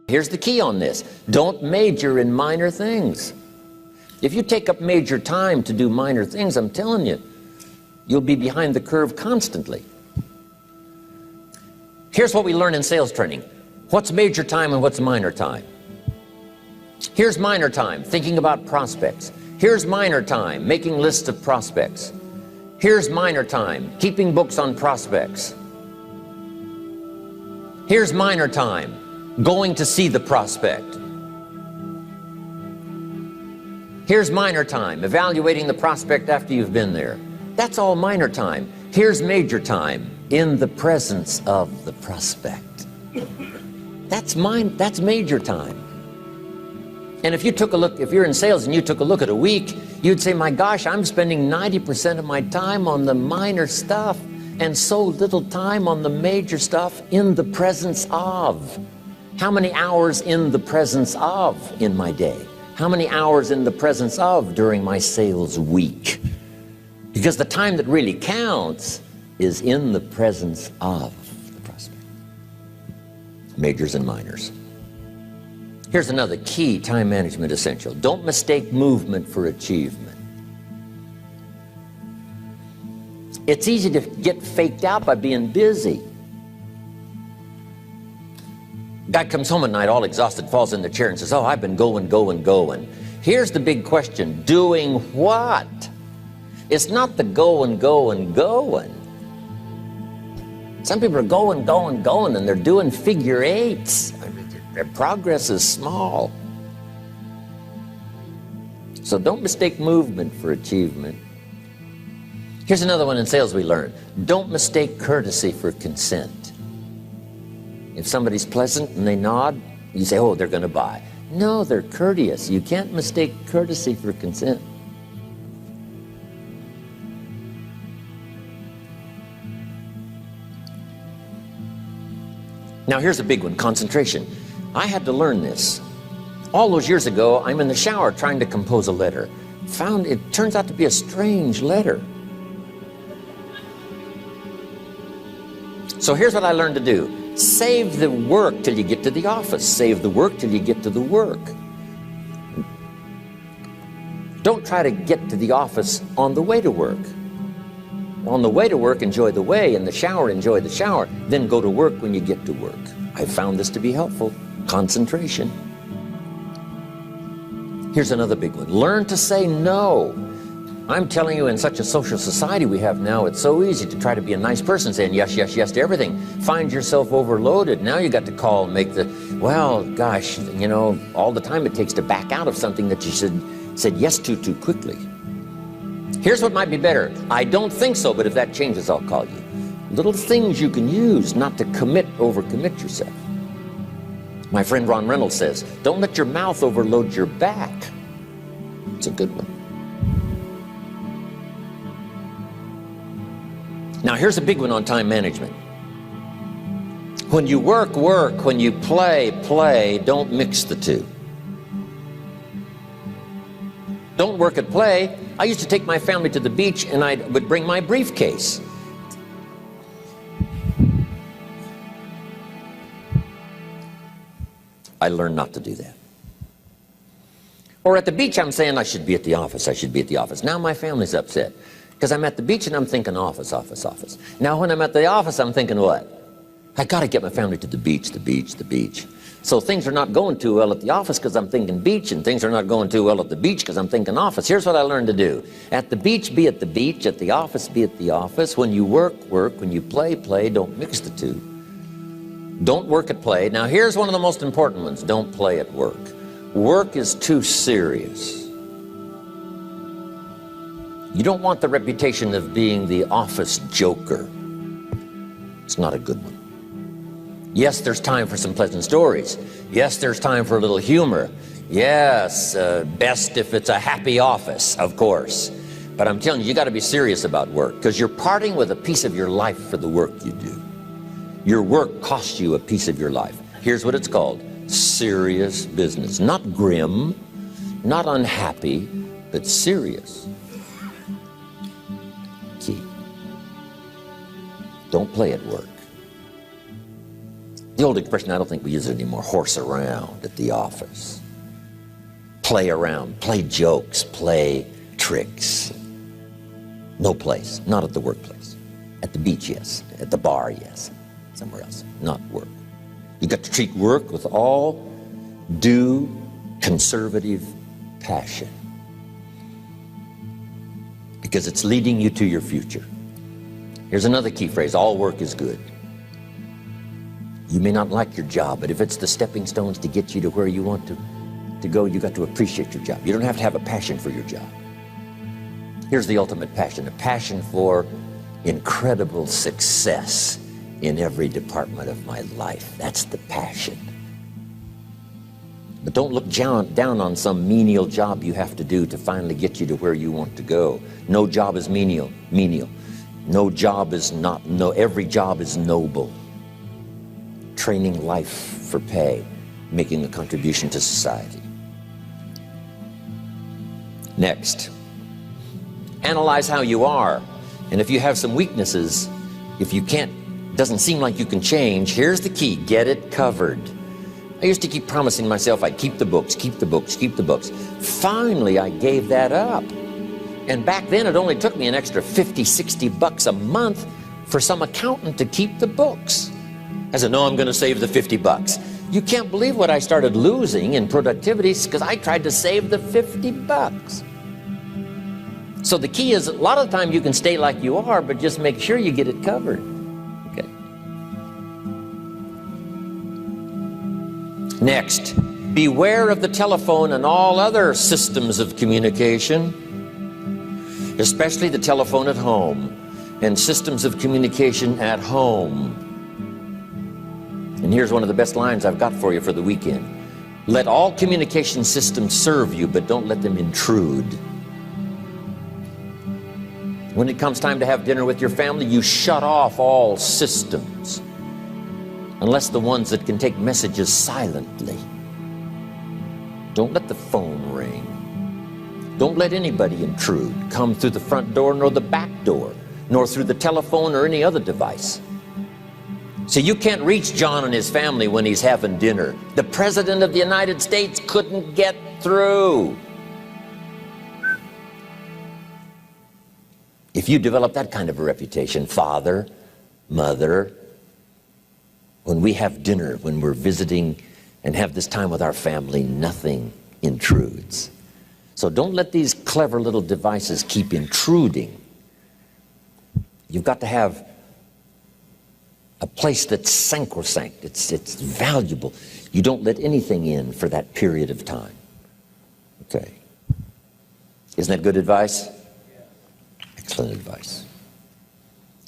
Here's the key on this. Don't major in minor things. If you take up major time to do minor things, I'm telling you, you'll be behind the curve constantly. Here's what we learn in sales training. What's major time and what's minor time? Here's minor time, thinking about prospects. Here's minor time, making lists of prospects. Here's minor time, keeping books on prospects. Here's minor time, going to see the prospect. Here's minor time, evaluating the prospect after you've been there. That's all minor time. Here's major time, in the presence of the prospect. That's major time. And if you took a look, if you're in sales and you took a look at a week, you'd say, my gosh, I'm spending 90% of my time on the minor stuff and so little time on the major stuff in the presence of. How many hours in the presence of in my day? How many hours in the presence of during my sales week? Because the time that really counts is in the presence of the prospect. Majors and minors. Here's another key time management essential. Don't mistake movement for achievement. It's easy to get faked out by being busy. Guy comes home at night all exhausted, falls in the chair and says, oh, I've been going. Here's the big question, doing what? It's not the going. Some people are going, and they're doing figure eights. I mean, their progress is small. So don't mistake movement for achievement. Here's another one in sales we learned. Don't mistake courtesy for consent. If somebody's pleasant and they nod, you say, oh, they're going to buy. No, they're courteous. You can't mistake courtesy for consent. Now here's a big one, concentration. I had to learn this. All those years ago, I'm in the shower trying to compose a letter. Found it turns out to be a strange letter. So here's what I learned to do. Save the work till you get to the office. Save the work till you get to the work. Don't try to get to the office on the way to work. On the way to work, enjoy the way. In the shower, enjoy the shower. Then go to work when you get to work. I found this to be helpful. Concentration. Here's another big one. Learn to say no. I'm telling you, in such a social society we have now, it's so easy to try to be a nice person, saying yes to everything. Find yourself overloaded. Now you got to call and make the, well, gosh, you know, all the time it takes to back out of something that you said yes to too quickly. Here's what might be better. I don't think so, but if that changes, I'll call you. Little things you can use not to overcommit yourself. My friend Ron Reynolds says, don't let your mouth overload your back. It's a good one. Now here's a big one on time management. When you work, when you play, don't mix the two. Don't work at play. I used to take my family to the beach and I would bring my briefcase. I learned not to do that. Or at the beach, I'm saying I should be at the office. Now my family's upset. Because I'm at the beach and I'm thinking office. Now when I'm at the office, I'm thinking what? I got to get my family to the beach. So things are not going too well at the office because I'm thinking beach, and things are not going too well at the beach because I'm thinking office. Here's what I learned to do. At the beach, be at the beach. At the office, be at the office. When you work. When you play. Don't mix the two. Don't work at play. Now here's one of the most important ones. Don't play at work. Work is too serious. You don't want the reputation of being the office joker. It's not a good one. Yes, there's time for some pleasant stories. Yes, there's time for a little humor. Yes, best if it's a happy office, of course. But I'm telling you, you got to be serious about work, because you're parting with a piece of your life for the work you do. Your work costs you a piece of your life. Here's what it's called. Serious business. Not grim, not unhappy, but serious. Key. Don't play at work. The old expression, I don't think we use it anymore, horse around at the office. Play around, play jokes, play tricks. No place, not at the workplace. At the beach, yes. At the bar, yes. Somewhere else, not work. You got to treat work with all due conservative passion, because it's leading you to your future. Here's another key phrase: all work is good. You may not like your job, but if it's the stepping stones to get you to where you want to go, you got to appreciate your job. You don't have to have a passion for your job. Here's the ultimate passion: a passion for incredible success in every department of my life. That's the passion. But don't look down on some menial job you have to do to finally get you to where you want to go. No job is menial. No job is not, every job is noble. Training life for pay, making a contribution to society. Next, analyze how you are. And if you have some weaknesses, if you doesn't seem like you can change, here's the key: get it covered. I used to keep promising myself I'd keep the books, keep the books, keep the books. Finally, I gave that up. And back then, it only took me an extra $50, $60 a month for some accountant to keep the books. I said, no, I'm going to save the $50. You can't believe what I started losing in productivity because I tried to save the $50. So the key is, a lot of the time you can stay like you are, but just make sure you get it covered. Okay. Next, beware of the telephone and all other systems of communication, especially the telephone at home and systems of communication at home. And here's one of the best lines I've got for you for the weekend: let all communication systems serve you, but don't let them intrude. When it comes time to have dinner with your family, you shut off all systems, unless the ones that can take messages silently. Don't let the phone ring. Don't let anybody intrude, come through the front door nor the back door, nor through the telephone or any other device. So you can't reach John and his family when he's having dinner. The President of the United States couldn't get through. If you develop that kind of a reputation, father, mother, when we have dinner, when we're visiting and have this time with our family, nothing intrudes. So don't let these clever little devices keep intruding. You've got to have a place that's sacrosanct, it's valuable. You don't let anything in for that period of time. Okay. Isn't that good advice? Excellent advice.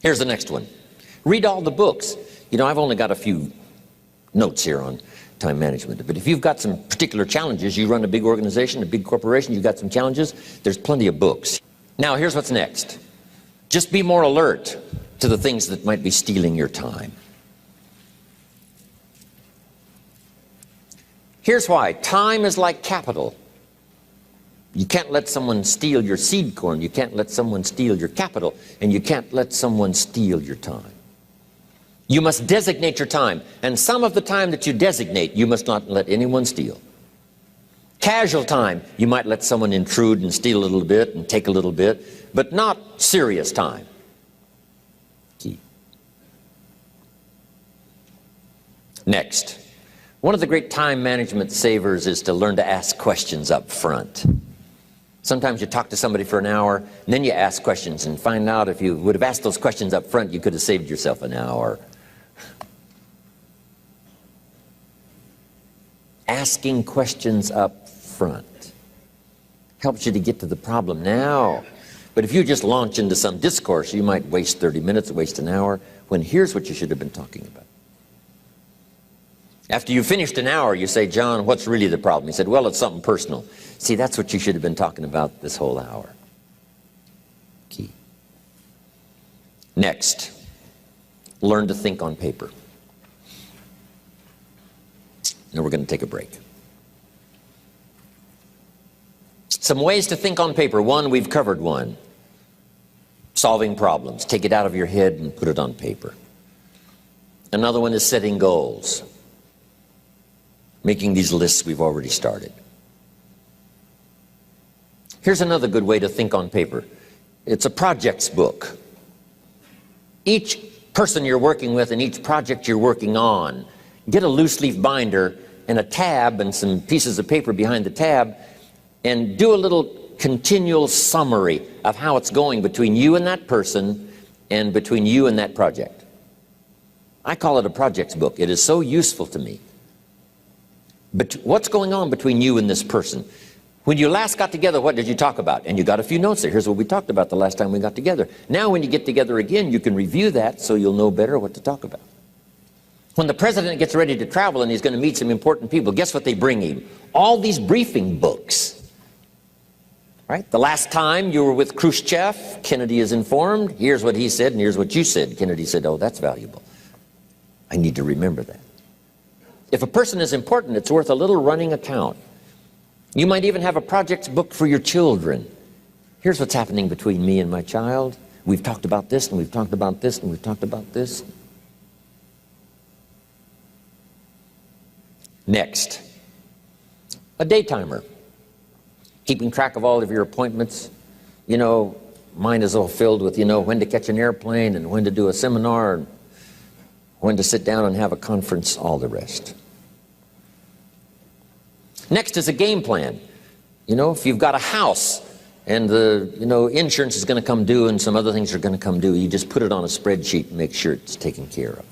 Here's the next one. Read all the books. You know, I've only got a few notes here on time management, but if you've got some particular challenges, you run a big organization, a big corporation, you've got some challenges, there's plenty of books. Now, here's what's next. Just be more alert to the things that might be stealing your time. Here's why. Time is like capital. You can't let someone steal your seed corn. You can't let someone steal your capital. And you can't let someone steal your time. You must designate your time. And some of the time that you designate, you must not let anyone steal. Casual time, you might let someone intrude and steal a little bit and take a little bit, but not serious time. Key. Next, one of the great time management savers is to learn to ask questions up front. Sometimes you talk to somebody for an hour, and then you ask questions and find out if you would have asked those questions up front, you could have saved yourself an hour. Asking questions up front helps you to get to the problem now. But if you just launch into some discourse, you might waste 30 minutes, waste an hour, when here's what you should have been talking about. After you finished an hour, you say, John, what's really the problem? He said, well, it's something personal. See, that's what you should have been talking about this whole hour. Key. Next, learn to think on paper. Now we're going to take a break. Some ways to think on paper. One, we've covered one. Solving problems. Take it out of your head and put it on paper. Another one is setting goals. Making these lists we've already started. Here's another good way to think on paper. It's a projects book. Each person you're working with and each project you're working on, get a loose leaf binder and a tab and some pieces of paper behind the tab, and do a little continual summary of how it's going between you and that person and between you and that project. I call it a projects book. It is so useful to me. But what's going on between you and this person? When you last got together, what did you talk about? And you got a few notes there. Here's what we talked about the last time we got together. Now when you get together again, you can review that so you'll know better what to talk about. When the president gets ready to travel and he's going to meet some important people, guess what they bring him? All these briefing books. Right? The last time you were with Khrushchev, Kennedy is informed. Here's what he said and here's what you said. Kennedy said, oh, that's valuable. I need to remember that. If a person is important, it's worth a little running account. You might even have a projects book for your children. Here's what's happening between me and my child. We've talked about this, and we've talked about this, and we've talked about this. Next, a day timer. Keeping track of all of your appointments. You know, mine is all filled with, you know, when to catch an airplane and when to do a seminar and when to sit down and have a conference, all the rest. Next is a game plan. You know, if you've got a house and the, insurance is going to come due and some other things are going to come due, you just put it on a spreadsheet and make sure it's taken care of.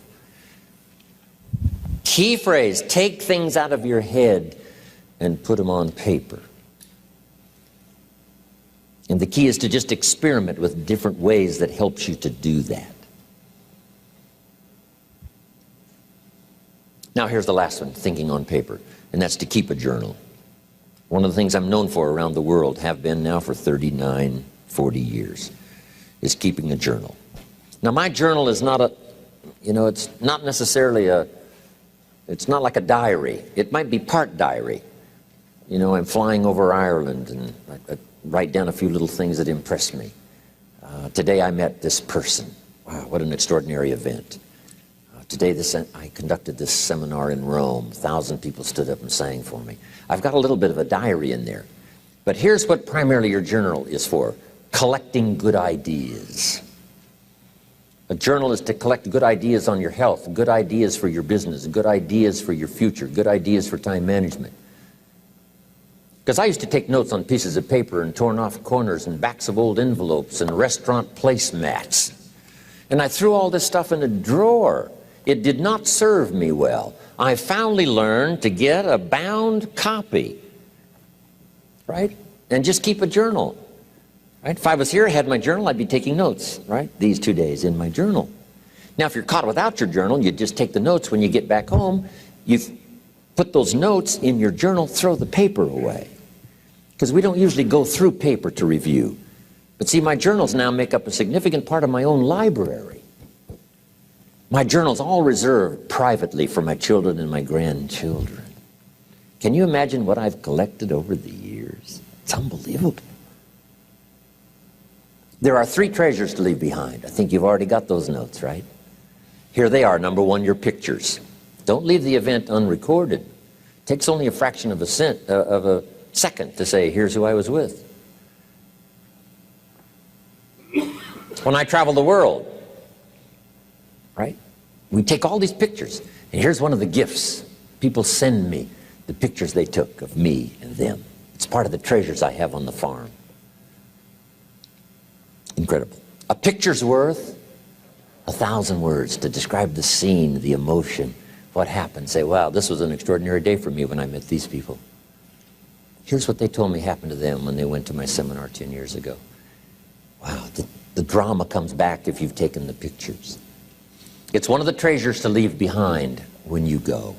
Key phrase, take things out of your head and put them on paper. And the key is to just experiment with different ways that helps you to do that. Now here's the last one, thinking on paper, and that's to keep a journal. One of the things I'm known for around the world, have been now for 39, 40 years, is keeping a journal. Now my journal is not a, it's not necessarily it's not like a diary. It might be part diary. I'm flying over Ireland and I write down a few little things that impress me. Today I met this person. Wow, what an extraordinary event. Today I conducted this seminar in Rome. 1,000 people stood up and sang for me. I've got a little bit of a diary in there. But here's what primarily your journal is for. Collecting good ideas. A journal is to collect good ideas on your health, good ideas for your business, good ideas for your future, good ideas for time management. Because I used to take notes on pieces of paper and torn off corners and backs of old envelopes and restaurant placemats. And I threw all this stuff in a drawer. It did not serve me well. I finally learned to get a bound copy, right? And just keep a journal, right? If I was here, I had my journal, I'd be taking notes, right? These 2 days in my journal. Now, if you're caught without your journal, you just take the notes. When you get back home, you put those notes in your journal, throw the paper away. Because we don't usually go through paper to review. But see, my journals now make up a significant part of my own library. My journal's all reserved privately for my children and my grandchildren. Can you imagine what I've collected over the years? It's unbelievable. There are 3 treasures to leave behind. I think you've already got those notes, right? Here they are. Number 1, your pictures. Don't leave the event unrecorded. It takes only a fraction of a second to say, here's who I was with. When I travel the world, right? We take all these pictures, and here's one of the gifts. People send me the pictures they took of me and them. It's part of the treasures I have on the farm. Incredible. A picture's worth 1,000 words to describe the scene, the emotion, what happened. Say, wow, this was an extraordinary day for me when I met these people. Here's what they told me happened to them when they went to my seminar 10 years ago. Wow, the drama comes back if you've taken the pictures. It's one of the treasures to leave behind when you go.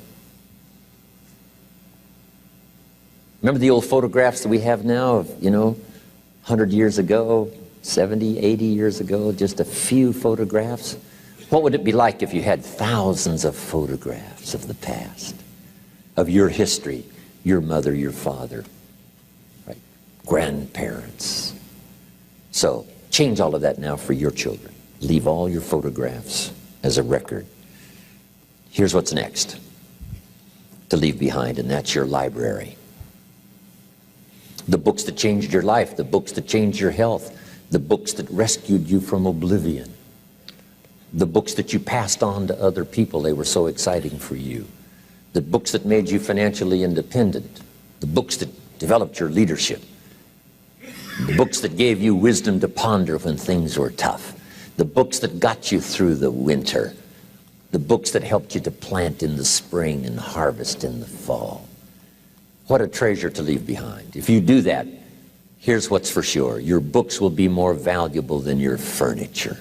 Remember the old photographs that we have now of, 100 years ago, 70, 80 years ago, just a few photographs? What would it be like if you had thousands of photographs of the past, of your history, your mother, your father, right? Grandparents? So change all of that now for your children. Leave all your photographs as a record Here's what's next to leave behind, and that's your library. The books that changed your life, the books that changed your health, the books that rescued you from oblivion, the books that you passed on to other people, they were so exciting for you, the books that made you financially independent, the books that developed your leadership, the books that gave you wisdom to ponder when things were tough, the books that got you through the winter, the books that helped you to plant in the spring and harvest in the fall. What a treasure to leave behind. If you do that, here's what's for sure. Your books will be more valuable than your furniture.